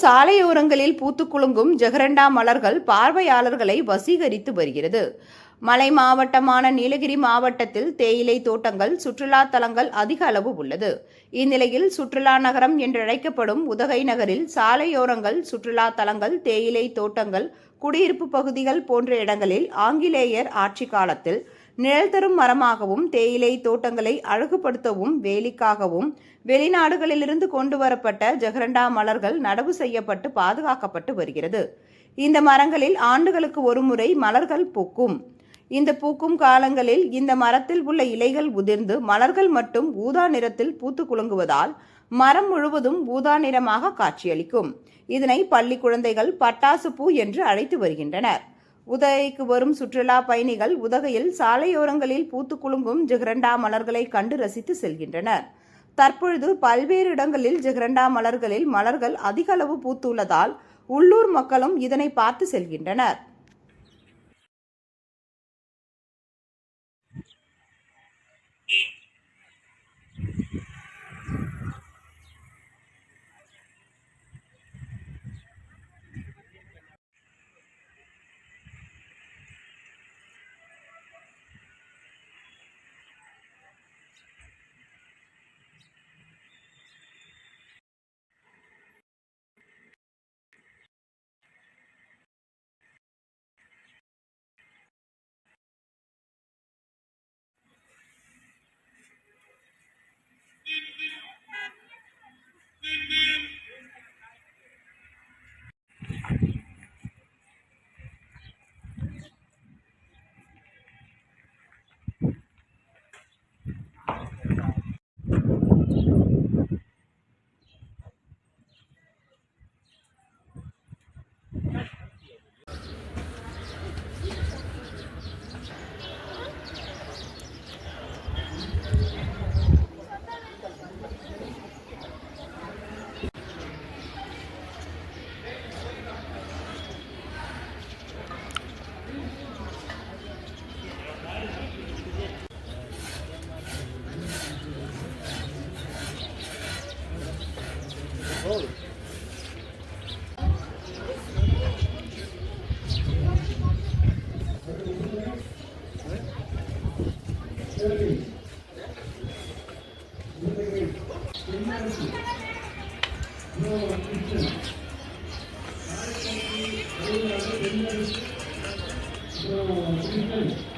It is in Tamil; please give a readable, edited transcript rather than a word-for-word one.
சாலையோரங்களில் பூத்து குலுங்கும் ஜெகரண்டா மலர்கள் பார்வையாளர்களை வசீகரித்து வருகிறது. மலை மாவட்டமான நீலகிரி மாவட்டத்தில் தேயிலை தோட்டங்கள், சுற்றுலா தலங்கள் அதிக அளவு உள்ளது. இந்நிலையில் சுற்றுலா நகரம் என்றழைக்கப்படும் உதகை நகரில் சாலையோரங்கள், சுற்றுலா தலங்கள், தேயிலை தோட்டங்கள், குடியிருப்பு பகுதிகள் போன்ற இடங்களில் ஆங்கிலேயர் ஆட்சி காலத்தில் நிழல் தரும் மரமாகவும், தேயிலை தோட்டங்களை அழகுபடுத்தவும், வேலிக்காகவும் வெளிநாடுகளிலிருந்து கொண்டு வரப்பட்ட ஜெகரண்டா மலர்கள் நடவு செய்யப்பட்டு பாதுகாக்கப்பட்டு வருகிறது. இந்த மரங்களில் ஆண்டுகளுக்கு ஒருமுறை மலர்கள் பூக்கும். இந்த பூக்கும் காலங்களில் இந்த மரத்தில் உள்ள இலைகள் உதிர்ந்து மலர்கள் மட்டும் ஊதா நிறத்தில் பூத்து குலுங்குவதால் மரம் முழுவதும் ஊதா நிறமாக காட்சியளிக்கும். இதனை பள்ளி குழந்தைகள் பட்டாசு பூ என்று அழைத்து வருகின்றனர். உதகைக்கு வரும் சுற்றுலா பயணிகள் உதகையில் சாலையோரங்களில் பூத்து குலுங்கும் ஜெகரண்டா மலர்களை கண்டு ரசித்து செல்கின்றனர். தற்பொழுது பல்வேறு இடங்களில் ஜெகரண்டா மலர்கள் அதிக அளவு பூத்துள்ளதால் உள்ளூர் மக்களும் இதனை பார்த்து செல்கின்றனர். No,